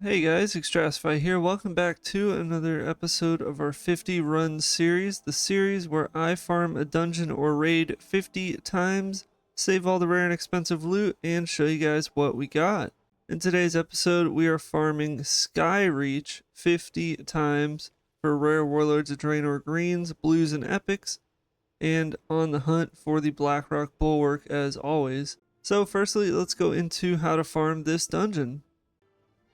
Hey guys, Extrasify here. Welcome back to another episode of our 50 run series, the series where I farm a dungeon or raid 50 times, save all the rare and expensive loot, and show you guys what we got. In today's episode, we are farming Skyreach 50 times for rare Warlords of Draenor greens, blues, and epics, and on the hunt for the Blackrock Bulwark as always. So firstly, let's go into how to farm this dungeon.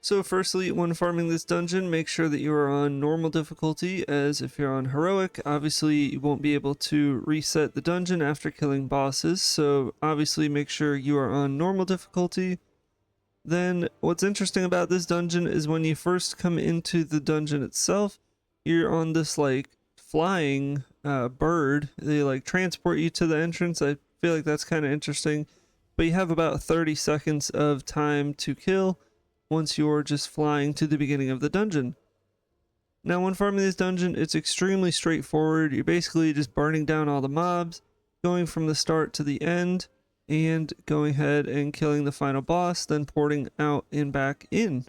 So firstly, when farming this dungeon, make sure that you are on normal difficulty, as if you're on heroic, obviously you won't be able to reset the dungeon after killing bosses, so obviously make sure you are on normal difficulty. Then what's interesting about this dungeon is when you first come into the dungeon itself, you're on this like flying bird. They like transport you to the entrance. I feel like that's kind of interesting, but you have about 30 seconds of time to kill once you're just flying to the beginning of the dungeon. Now when farming this dungeon, it's extremely straightforward. You're basically just burning down all the mobs, going from the start to the end, and going ahead and killing the final boss, then porting out and back in.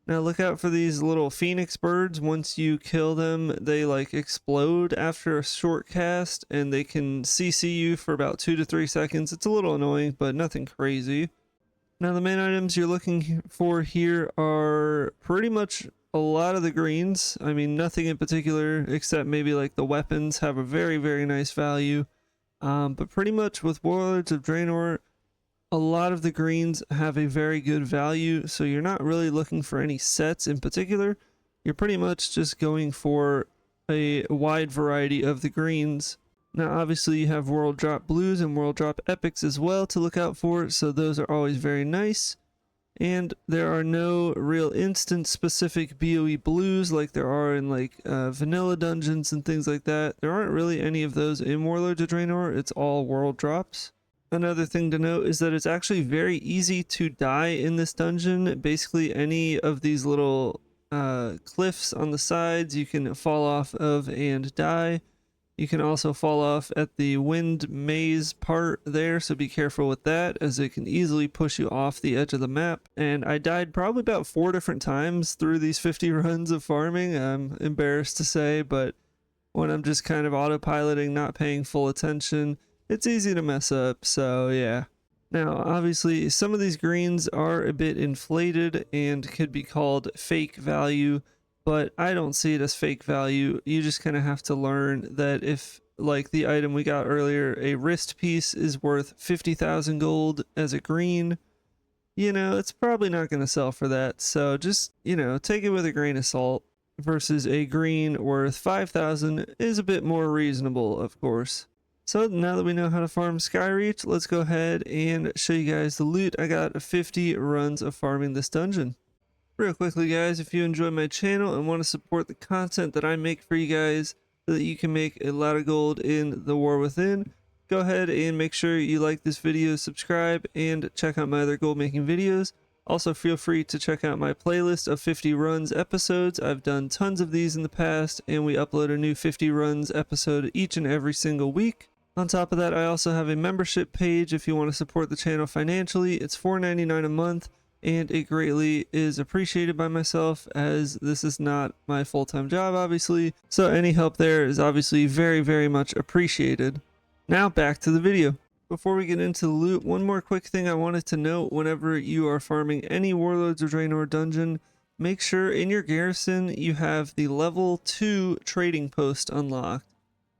Now look out for these little phoenix birds. Once you kill them, they like explode after a short cast, and they can CC you for about 2 to 3 seconds. It's a little annoying, but nothing crazy. Now the main items you're looking for here are pretty much a lot of the greens. I mean, nothing in particular except maybe like the weapons have a very nice value. But pretty much with Warlords of Draenor, a lot of the greens have a very good value, so you're not really looking for any sets in particular. You're pretty much just going for a wide variety of the greens. Now obviously you have world drop blues and world drop epics as well to look out for, so those are always very nice. And there are no real instance specific BOE blues like there are in like vanilla dungeons and things like that. There aren't really any of those in Warlords of Draenor. It's all world drops. Another thing to note is that it's actually very easy to die in this dungeon. Basically any of these little cliffs on the sides you can fall off of and die. You can also fall off at the wind maze part there, so be careful with that, as it can easily push you off the edge of the map. And I died probably about 4 different times through these 50 runs of farming, I'm embarrassed to say, but when I'm just kind of autopiloting, not paying full attention, it's easy to mess up, so yeah. Now, obviously, some of these greens are a bit inflated and could be called fake value, but I don't see it as fake value. You just kind of have to learn that if, like the item we got earlier, a wrist piece is worth 50,000 gold as a green, you know, it's probably not going to sell for that. So just, you know, take it with a grain of salt, versus a green worth 5,000 is a bit more reasonable, of course. So now that we know how to farm Skyreach, let's go ahead and show you guys the loot. I got 50 runs of farming this dungeon. Real quickly guys, if you enjoy my channel and want to support the content that I make for you guys so that you can make a lot of gold in the War Within, go ahead and make sure you like this video, subscribe, and check out my other gold making videos. Also feel free to check out my playlist of 50 runs episodes. I've done tons of these in the past, and we upload a new 50 runs episode each and every single week. On top of that, I also have a membership page if you want to support the channel financially. It's $4.99 a month. And it greatly is appreciated by myself, as this is not my full-time job obviously, so any help there is obviously very much appreciated. Now back to the video. Before we get into the loot, one more quick thing I wanted to note: whenever you are farming any Warlords of Draenor dungeon, make sure in your garrison you have the level 2 trading post unlocked.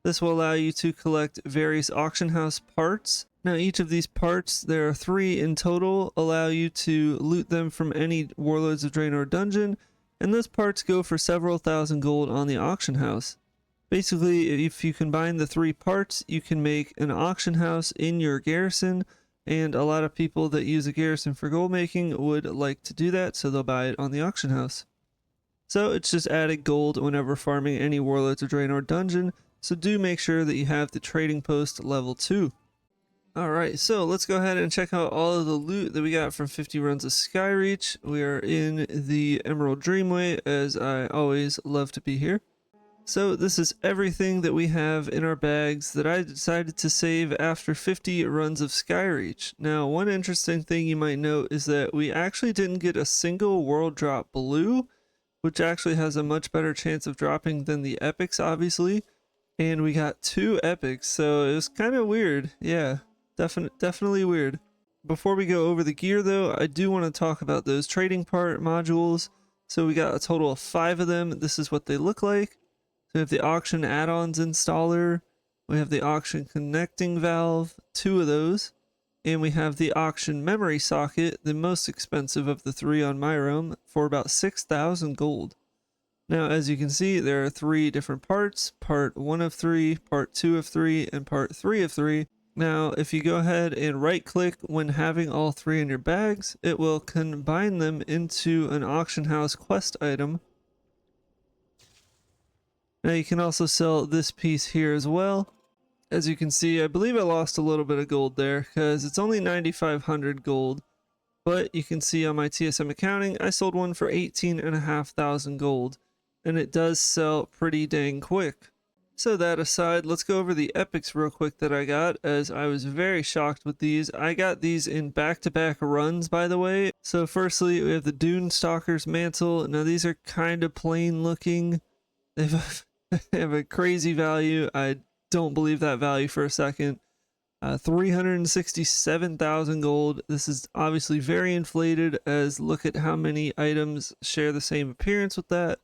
This will allow you to collect various auction house parts. Now each of these parts, there are 3 in total, allow you to loot them from any Warlords of Draenor dungeon, and those parts go for several thousand gold on the auction house. Basically, if you combine the 3 parts, you can make an auction house in your garrison, and a lot of people that use a garrison for gold making would like to do that, so they'll buy it on the auction house. So it's just added gold whenever farming any Warlords of Draenor dungeon, so do make sure that you have the trading post level 2. Alright, so let's go ahead and check out all of the loot that we got from 50 runs of Skyreach. We are in the Emerald Dreamway, as I always love to be here. So this is everything that we have in our bags that I decided to save after 50 runs of Skyreach. Now, one interesting thing you might note is that we actually didn't get a single world drop blue, which actually has a much better chance of dropping than the epics, obviously. And we got 2 epics, so it was kind of weird. Yeah, definitely weird. Before we go over the gear though, I do want to talk about those trading part modules. So we got a total of 5 of them. This is what they look like. So we have the auction add-ons installer, we have the auction connecting valve, 2 of those, and we have the auction memory socket, the most expensive of the 3 on my realm, for about 6,000 gold. Now, as you can see, there are 3 different parts, part 1 of 3, part 2 of 3, and part 3 of 3. Now, if you go ahead and right click when having all 3 in your bags, it will combine them into an auction house quest item. Now you can also sell this piece here as well. As you can see, I believe I lost a little bit of gold there because it's only 9,500 gold. But you can see on my TSM accounting, I sold one for 18,500 gold. And it does sell pretty dang quick. So that aside, let's go over the epics real quick that I got, as I was very shocked with these. I got these in back-to-back runs, by the way. So firstly, we have the Dune Stalker's Mantle. Now these are kind of plain looking. They have a crazy value. I don't believe that value for a second. 367,000 gold. This is obviously very inflated, as look at how many items share the same appearance with that.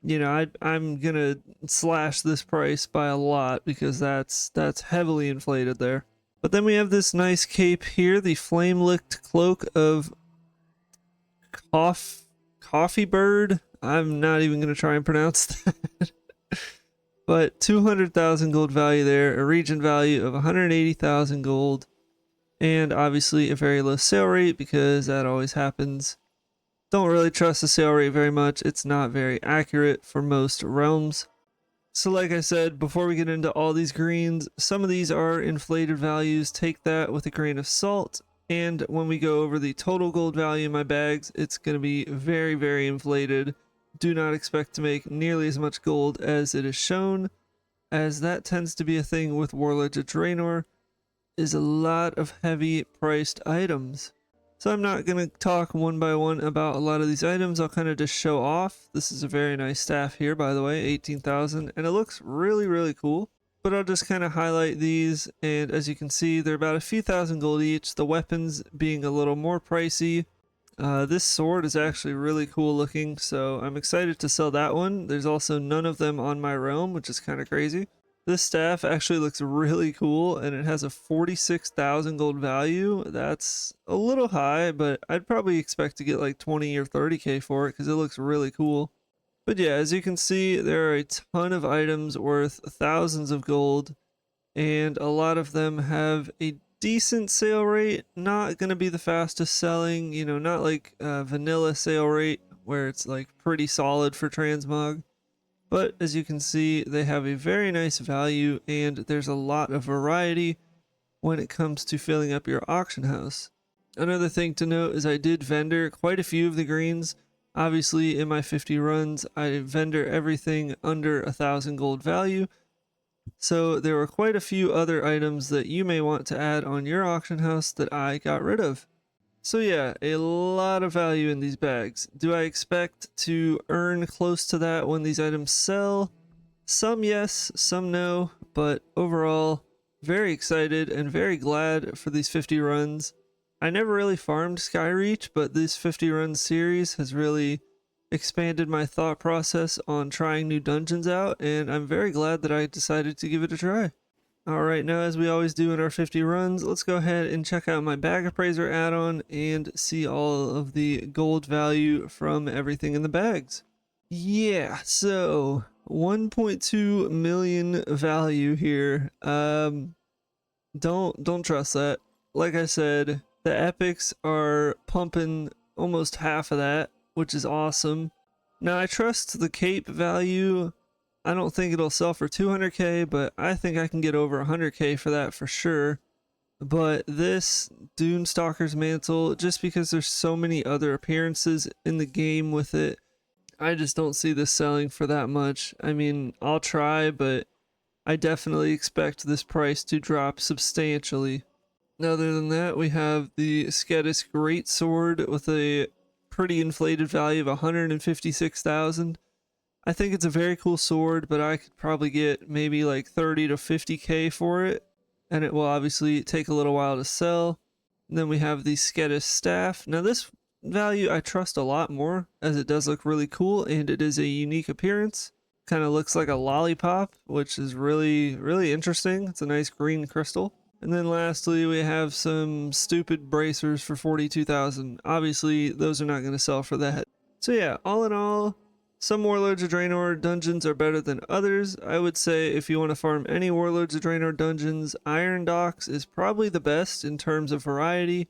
You know, I'm gonna slash this price by a lot because that's heavily inflated there. But then we have this nice cape here, the flame-licked cloak of Coffee Bird. I'm not even gonna try and pronounce that. But 200,000 gold value there, a region value of 180,000 gold, and obviously a very low sale rate because that always happens. Don't really trust the sale rate very much. It's not very accurate for most realms. So like I said, before we get into all these greens, some of these are inflated values. Take that with a grain of salt. And when we go over the total gold value in my bags, it's going to be very, very inflated. Do not expect to make nearly as much gold as it is shown, as that tends to be a thing with Warlords of Draenor, is a lot of heavy priced items. So I'm not going to talk one by one about a lot of these items. I'll kind of just show off. This is a very nice staff here, by the way, 18,000, and it looks really, really cool. But I'll just kind of highlight these, and as you can see, they're about a few thousand gold each, the weapons being a little more pricey. This sword is actually really cool looking, so I'm excited to sell that one. There's also none of them on my realm, which is kind of crazy. This staff actually looks really cool, and it has a 46,000 gold value. That's a little high, but I'd probably expect to get like 20 or 30k for it because it looks really cool. But yeah, as you can see, there are a ton of items worth thousands of gold, and a lot of them have a decent sale rate. Not going to be the fastest selling, you know, not like vanilla sale rate where it's like pretty solid for transmog. But as you can see, they have a very nice value, and there's a lot of variety when it comes to filling up your auction house. Another thing to note is I did vendor quite a few of the greens. Obviously, in my 50 runs, I vendor everything under 1,000 gold value. So there were quite a few other items that you may want to add on your auction house that I got rid of. So yeah, a lot of value in these bags. Do I expect to earn close to that when these items sell? Some yes, some no, but overall, very excited and very glad for these 50 runs. I never really farmed Skyreach, but this 50 run series has really expanded my thought process on trying new dungeons out, and I'm very glad that I decided to give it a try. Alright, now as we always do in our 50 runs, let's go ahead and check out my bag appraiser add-on and see all of the gold value from everything in the bags. Yeah, so 1.2 million value here. Don't trust that. Like I said, the epics are pumping almost half of that, which is awesome. Now I trust the cape value. I don't think it'll sell for 200k, but I think I can get over 100k for that for sure. But this Dune Stalker's Mantle, just because there's so many other appearances in the game with it, I just don't see this selling for that much. I mean, I'll try, but I definitely expect this price to drop substantially. Other than that, we have the Skedis Greatsword with a pretty inflated value of 156,000. I think it's a very cool sword, but I could probably get maybe like 30 to 50k for it, and it will obviously take a little while to sell. And then we have the Skedis Staff. Now this value I trust a lot more, as it does look really cool and it is a unique appearance. Kind of looks like a lollipop, which is really interesting. It's a nice green crystal. And then lastly, we have some stupid bracers for 42,000. Obviously, those are not going to sell for that. So yeah, all in all, some Warlords of Draenor dungeons are better than others. I would say if you want to farm any Warlords of Draenor dungeons, Iron Docks is probably the best in terms of variety.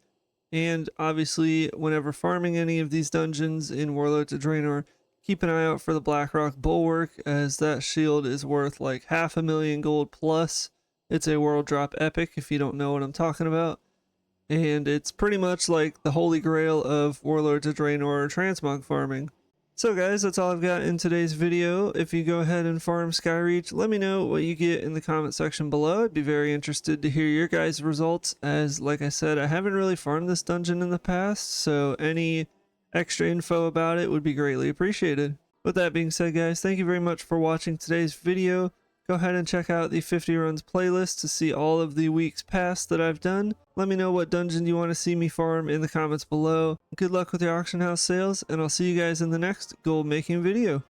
And obviously, whenever farming any of these dungeons in Warlords of Draenor, keep an eye out for the Blackrock Bulwark, as that shield is worth like 500,000 gold plus. It's a world drop epic if you don't know what I'm talking about. And it's pretty much like the holy grail of Warlords of Draenor transmog farming. So guys, that's all I've got in today's video. If you go ahead and farm Skyreach, let me know what you get in the comment section below. I'd be very interested to hear your guys' results, as like I said, I haven't really farmed this dungeon in the past, so any extra info about it would be greatly appreciated. With that being said guys, thank you very much for watching today's video. Go ahead and check out the 50 runs playlist to see all of the weeks past that I've done. Let me know what dungeon you want to see me farm in the comments below. Good luck with your auction house sales, and I'll see you guys in the next gold making video.